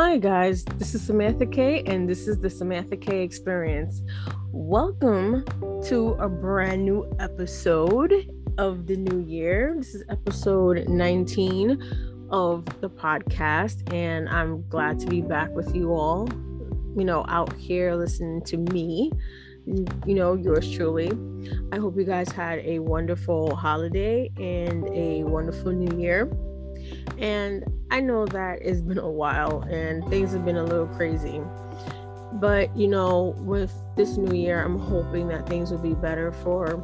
Hi, guys. This is Samantha K, and this is the Samantha K Experience. Welcome to a brand new episode of the new year. This is episode 19 of the podcast, and I'm glad to be back with you all, out here listening to me, yours truly. I hope you guys had a wonderful holiday and a wonderful new year. And I know that it's been a while and things have been a little crazy. But, with this new year, I'm hoping that things will be better for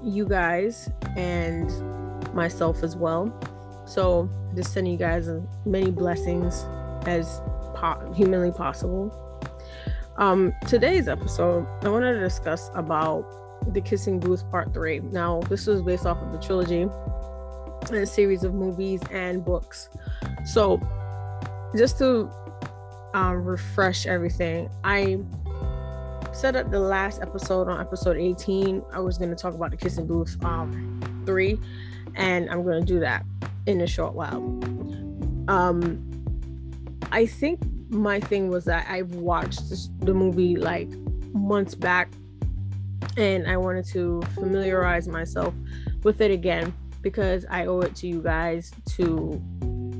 you guys and myself as well. So just sending you guys as many blessings as humanly possible. Today's episode, I wanted to discuss about The Kissing Booth Part 3. Now, this was based off of the trilogy and a series of movies and books. So just to refresh everything, I said at the last episode, on episode 18, I was going to talk about The Kissing Booth 3, and I'm going to do that in a short while. I think my thing was that I've watched the movie like months back, and I wanted to familiarize myself with it again, because I owe it to you guys to,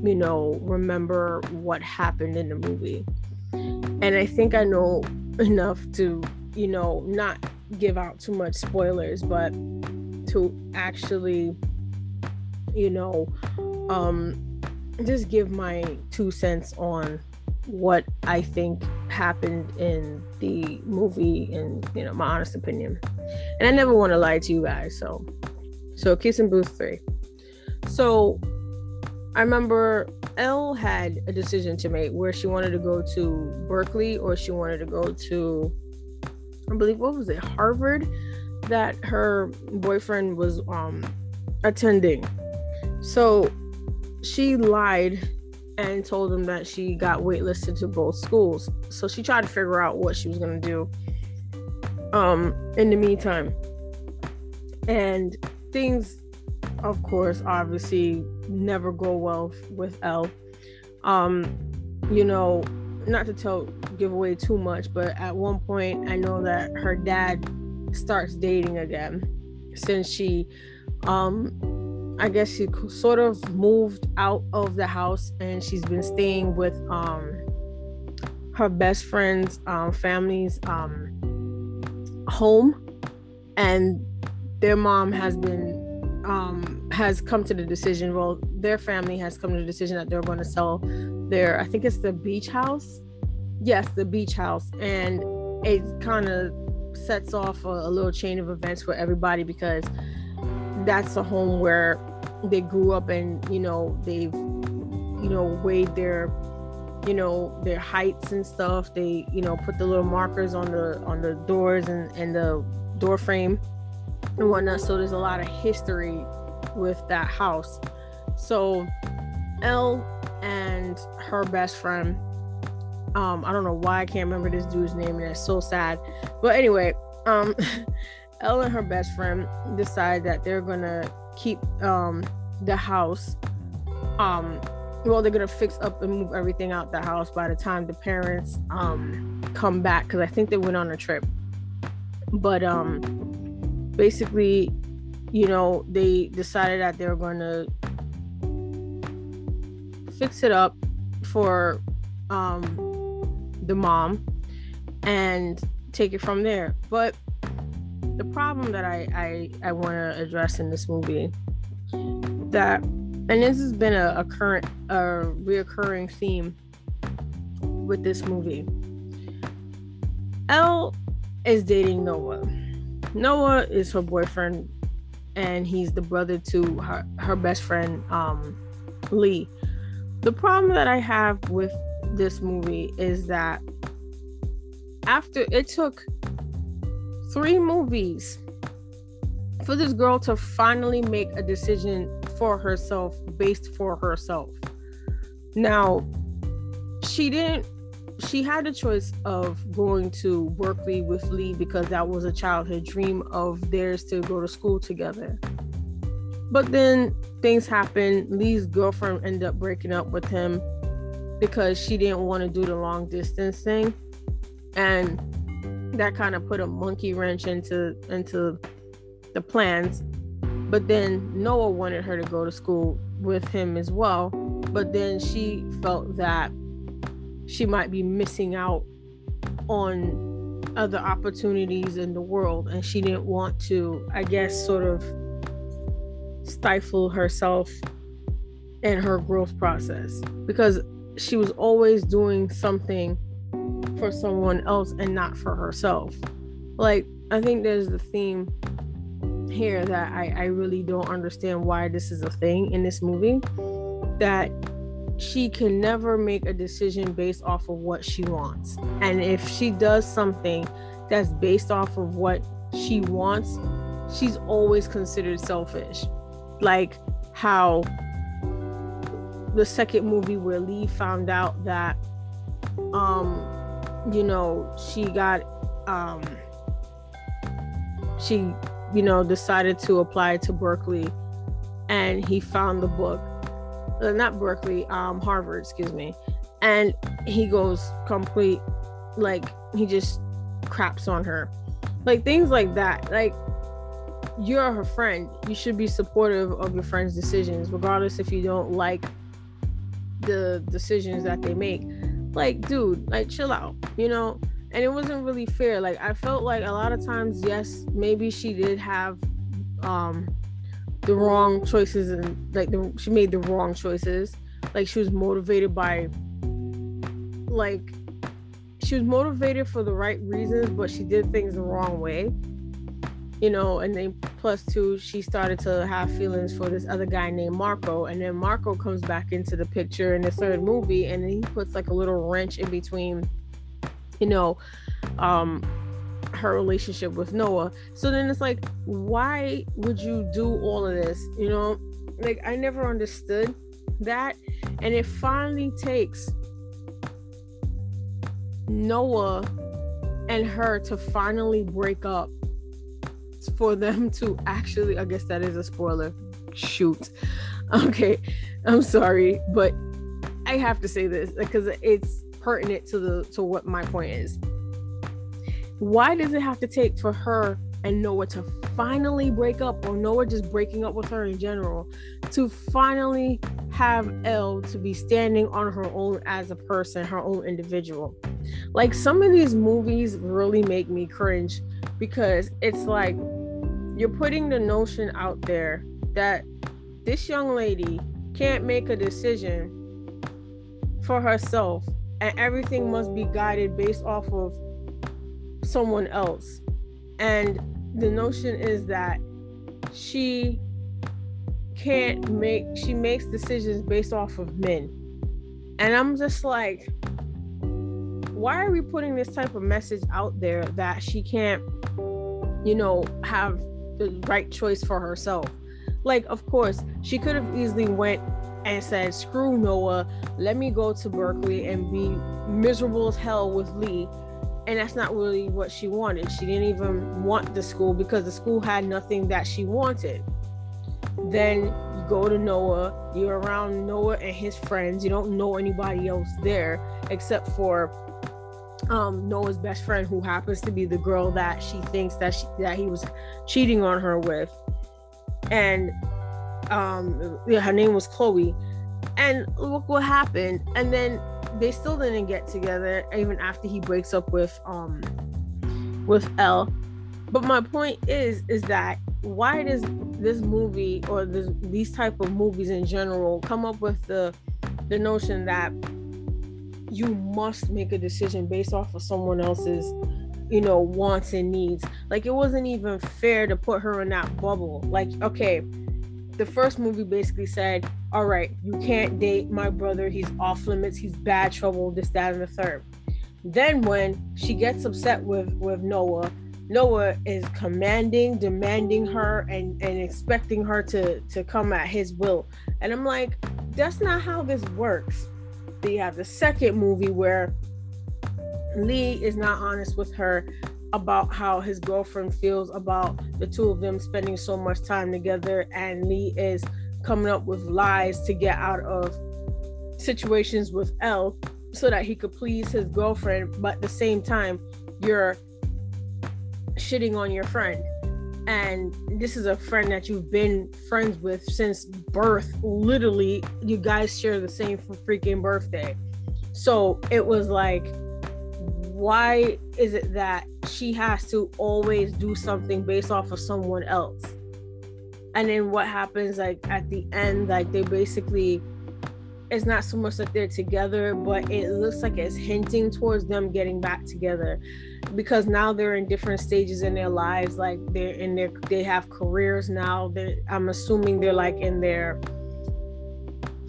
remember what happened in the movie. And I think I know enough to, not give out too much spoilers, but to actually, just give my 2 cents on what I think happened in the movie and, my honest opinion. And I never want to lie to you guys, So Kissing Booth 3. So I remember Elle had a decision to make where she wanted to go to Berkeley or she wanted to go to, I believe, Harvard, that her boyfriend was attending. So she lied and told him that she got waitlisted to both schools. So she tried to figure out what she was going to do in the meantime. And things, of course, obviously never go well with Elle. Not to give away too much, but at one point I know that her dad starts dating again, since she I guess she sort of moved out of the house and she's been staying with her best friend's family's home, and their mom has come to the decision, their family has come to the decision that they're going to sell their, I think it's the beach house. Yes, the beach house. And it kind of sets off a little chain of events for everybody, because that's a home where they grew up, and, they've, weighed their, their heights and stuff. They, put the little markers on the doors and the door frame and whatnot. So there's a lot of history with that house. So Elle and her best friend, I don't know why I can't remember this dude's name, and it's so sad. But anyway, Elle and her best friend decide that they're gonna keep the house. They're gonna fix up and move everything out the house by the time the parents come back, because I think they went on a trip. But basically, they decided that they were going to fix it up for the mom and take it from there. But the problem that I want to address in this movie, and this has been a reoccurring theme with this movie. Elle is dating Noah. Noah is her boyfriend, and he's the brother to her best friend, Lee. The problem that I have with this movie is that after it took 3 movies for this girl to finally make a decision for herself, based for herself. Now, she had the choice of going to Berkeley with Lee, because that was a childhood dream of theirs, to go to school together. But then things happened. Lee's girlfriend ended up breaking up with him. because she didn't want to do the long distance thing, and that kind of put a monkey wrench into the plans. But then Noah wanted her to go to school with him as well, but then she felt that she might be missing out on other opportunities in the world, and she didn't want to, I guess, sort of stifle herself in her growth process, because she was always doing something for someone else and not for herself. Like, I think there's the theme here that I really don't understand why this is a thing in this movie, that she can never make a decision based off of what she wants. And if she does something that's based off of what she wants, she's always considered selfish. Like how the second movie where Lee found out that she got she decided to apply to Berkeley, and he found the book, not Berkeley, Harvard, excuse me, and he goes complete, like, he just craps on her, like things like that. Like, you're her friend, you should be supportive of your friend's decisions, regardless if you don't like the decisions that they make. Like, dude, like, chill out, and it wasn't really fair. Like, I felt like a lot of times, yes, maybe she did have the wrong choices, and like she made the wrong choices. Like, she was motivated for the right reasons, but she did things the wrong way, and then plus two, she started to have feelings for this other guy named Marco, and then Marco comes back into the picture in the third movie, and then he puts like a little wrench in between her relationship with Noah. So then it's like, why would you do all of this? Like, I never understood that. And it finally takes Noah and her to finally break up for them to actually, I guess that is a spoiler, shoot, okay, I'm sorry, but I have to say this because it's pertinent to what my point is. Why does it have to take for her and Noah to finally break up, or Noah just breaking up with her in general, to finally have Elle to be standing on her own as a person, her own individual? Like, some of these movies really make me cringe, because it's like you're putting the notion out there that this young lady can't make a decision for herself, and everything must be guided based off of someone else. And the notion is that she makes decisions based off of men. And I'm just like, why are we putting this type of message out there that she can't, have the right choice for herself? Like, of course, she could have easily went and said, screw Noah, let me go to Berkeley and be miserable as hell with Lee. And that's not really what she wanted. She didn't even want the school, because the school had nothing that she wanted. Then you go to Noah, you're around Noah and his friends, you don't know anybody else there except for Noah's best friend, who happens to be the girl that she thinks that he was cheating on her with. And her name was Chloe. And look what happened. And then they still didn't get together even after he breaks up with Elle. But my point is that why does this movie, or these type of movies in general, come up with the notion that you must make a decision based off of someone else's wants and needs? Like, it wasn't even fair to put her in that bubble. Like, okay, the first movie basically said, all right, you can't date my brother, he's off limits, he's bad trouble, this, that, and the third. Then when she gets upset with Noah is demanding her and expecting her to come at his will. And I'm like, that's not how this works. Then you have the second movie where Lee is not honest with her about how his girlfriend feels about the two of them spending so much time together, and Lee is coming up with lies to get out of situations with Elle so that he could please his girlfriend, but at the same time you're shitting on your friend. And this is a friend that you've been friends with since birth. Literally, you guys share the same freaking birthday. So it was like, why is it that she has to always do something based off of someone else? And then what happens, like, at the end, like, they basically, it's not so much that they're together, but it looks like it's hinting towards them getting back together, because now they're in different stages in their lives. Like, they have careers now. I'm assuming they're like in their,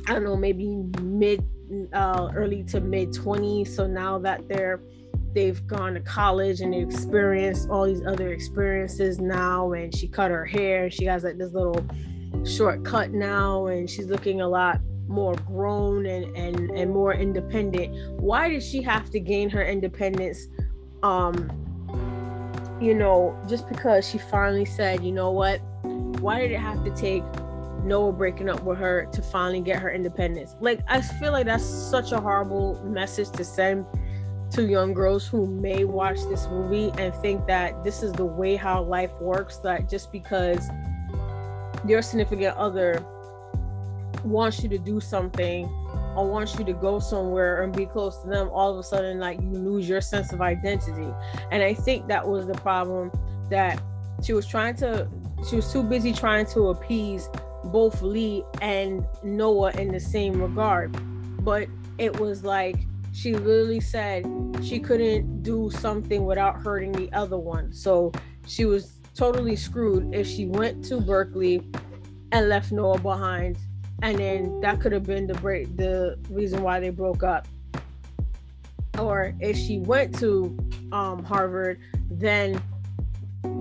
I don't know, maybe early to mid 20s. So now that they've gone to college and they've experienced all these other experiences now, and she cut her hair, she has like this little shortcut now, and she's looking a lot more grown and more independent. Why did she have to gain her independence? Just because she finally said, you know what? Why did it have to take Noah breaking up with her to finally get her independence? Like, I feel like that's such a horrible message to send to young girls who may watch this movie and think that this is the way how life works, that just because your significant other wants you to do something or wants you to go somewhere and be close to them, all of a sudden, like, you lose your sense of identity. And I think that was the problem, that she was too busy trying to appease both Lee and Noah in the same regard. But it was like, she literally said she couldn't do something without hurting the other one. So she was totally screwed if she went to Berkeley and left Noah behind. And then that could have been the reason why they broke up. Or if she went to Harvard, then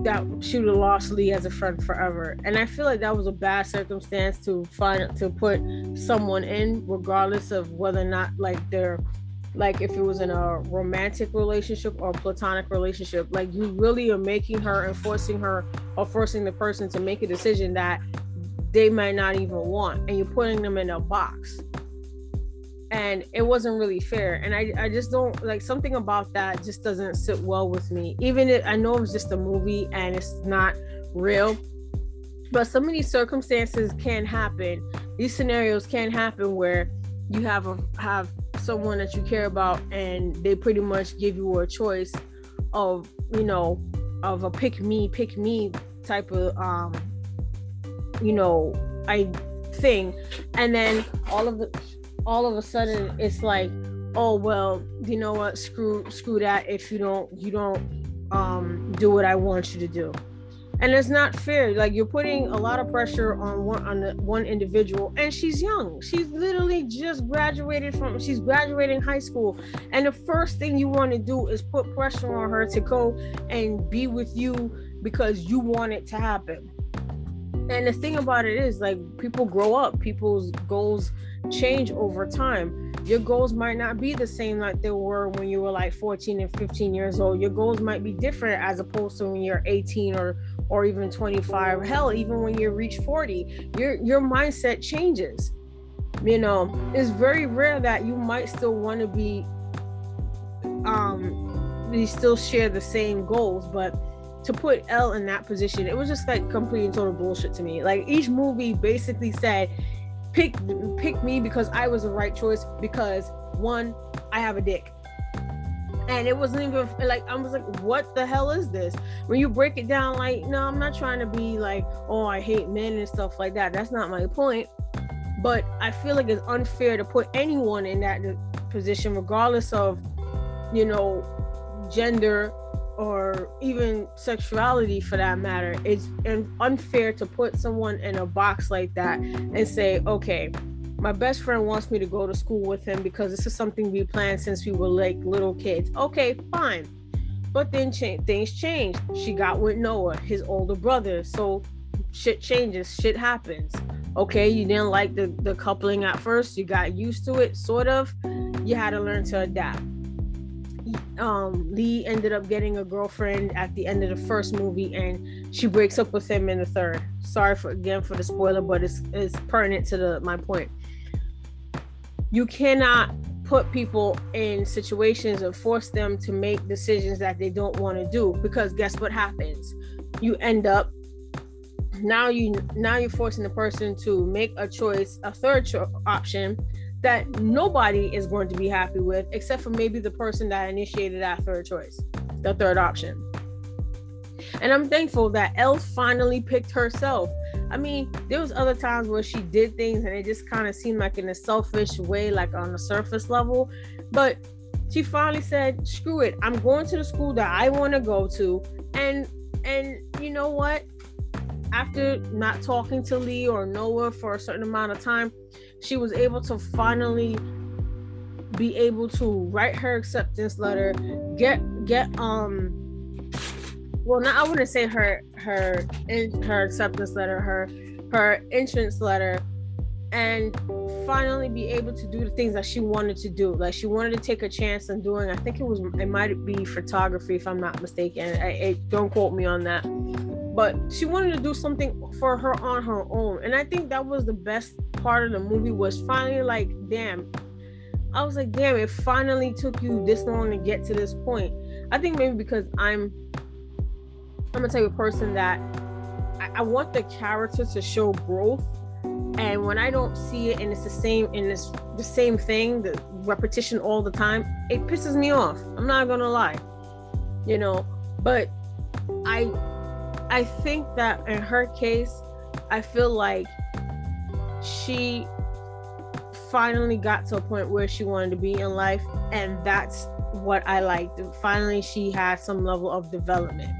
that she would have lost Lee as a friend forever. And I feel like that was a bad circumstance to put someone in, regardless of whether or not, like, they're, like, if it was in a romantic relationship or a platonic relationship. Like, you really are making her and forcing the person to make a decision that they might not even want, and you're putting them in a box. And it wasn't really fair. And I just don't like, something about that just doesn't sit well with me. Even if I know it's just a movie and it's not real, but some of these circumstances can happen. These scenarios can happen where you have someone that you care about, and they pretty much give you a choice of a pick me type of thing, and then all of a sudden it's like, oh well, you know what, screw that if you don't do what I want you to do. And it's not fair. Like, you're putting a lot of pressure on one individual, and she's young. She's literally just she's graduating high school, and the first thing you want to do is put pressure on her to go and be with you because you want it to happen. And the thing about it is, like, people grow up, people's goals change over time. Your goals might not be the same like they were when you were like 14 and 15 years old. Your goals might be different as opposed to when you're 18 or even 25. Hell, even when you reach 40, your mindset changes. It's very rare that you might still want to be we still share the same goals, but to put Elle in that position, it was just like complete and total bullshit to me. Like, each movie basically said, pick me because I was the right choice, because one, I have a dick. And it wasn't even like, I was like, what the hell is this? When you break it down, like, no, I'm not trying to be like, oh, I hate men and stuff like that. That's not my point. But I feel like it's unfair to put anyone in that position, regardless of, gender or even sexuality for that matter. It's unfair to put someone in a box like that and say, okay, my best friend wants me to go to school with him because this is something we planned since we were like little kids. Okay, fine. But then things changed. She got with Noah, his older brother. So shit changes, shit happens. Okay, you didn't like the coupling at first. You got used to it, sort of. You had to learn to adapt. Lee ended up getting a girlfriend at the end of the first movie, and she breaks up with him in the third. Sorry for the spoiler, but it's pertinent to my point. you cannot put people in situations and force them to make decisions that they don't want to do, because guess what happens? You end up now you're forcing the person to make a choice, a third option that nobody is going to be happy with, except for maybe the person that initiated that third choice, the third option. And I'm thankful that Elle finally picked herself. I mean, there was other times where she did things and it just kind of seemed like in a selfish way, like on the surface level. But she finally said, screw it. I'm going to the school that I want to go to. And you know what? After not talking to Lee or Noah for a certain amount of time, she was able to finally be able to write her acceptance letter, well, not, I wouldn't say her acceptance letter, her entrance letter, and finally be able to do the things that she wanted to do. Like, she wanted to take a chance on doing, I think it might be photography, if I'm not mistaken. Don't quote me on that. But she wanted to do something for her on her own. And I think that was the best part of the movie, was finally like, damn. I was like, damn, it finally took you this long to get to this point. I think maybe because I'm a type of person that I want the character to show growth. And when I don't see it and it's the same thing, the repetition all the time, it pisses me off. I'm not gonna lie, you know. But I think that in her case, I feel like she finally got to a point where she wanted to be in life, and that's what I liked. Finally, she had some level of development.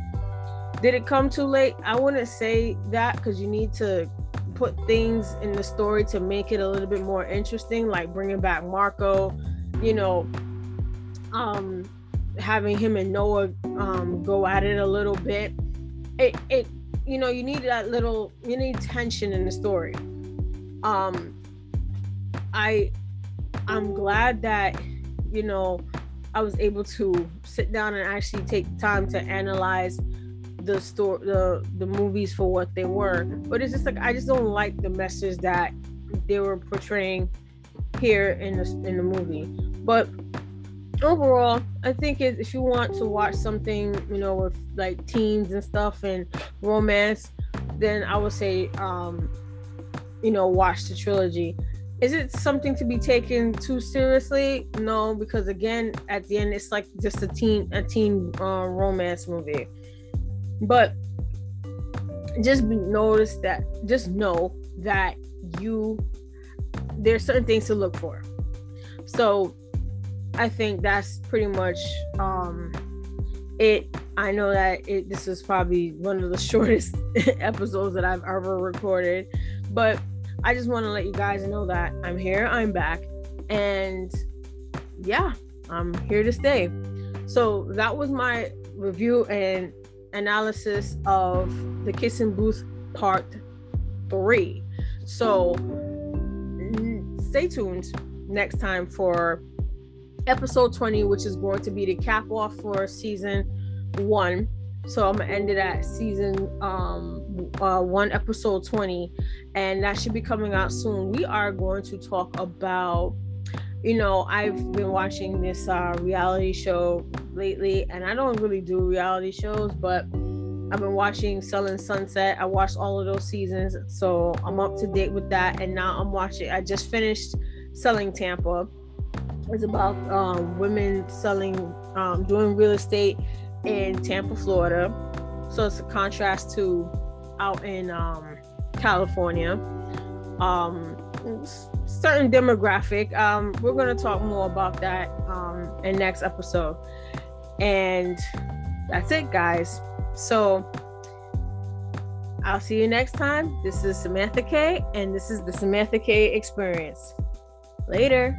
Did it come too late? I wouldn't say that, because you need to put things in the story to make it a little bit more interesting, like bringing back Marco, you know, having him and Noah go at it a little bit. It you know, you need tension in the story. I'm glad that, you know, I was able to sit down and actually take time to analyze the movies for what they were. But it's just like, I just don't like the message that they were portraying here in the movie. But overall, I think if you want to watch something, you know, with like teens and stuff and romance, then I would say you know, watch the trilogy. Is it something to be taken too seriously? No, because again, at the end, it's like just a teen romance movie. But just know that there's certain things to look for. So I think that's pretty much it. I know that this is probably one of the shortest episodes that I've ever recorded, but I just want to let you guys know that I'm here, I'm back, and yeah, I'm here to stay. So that was my review and analysis of The Kissing Booth Part 3. So stay tuned next time for episode 20, which is going to be the cap off for season 1. So I'm gonna end it at season 1, episode 20, and that should be coming out soon. We are going to talk about, you know, I've been watching this reality show lately, and I don't really do reality shows, but I've been watching Selling Sunset. I watched all of those seasons, so I'm up to date with that. And now I just finished Selling Tampa. It's about women doing real estate in Tampa, Florida. So it's a contrast to out in California. Certain demographic. We're going to talk more about that in next episode. And that's it, guys. So I'll see you next time. This is Samantha K, and this is the Samantha K Experience. Later.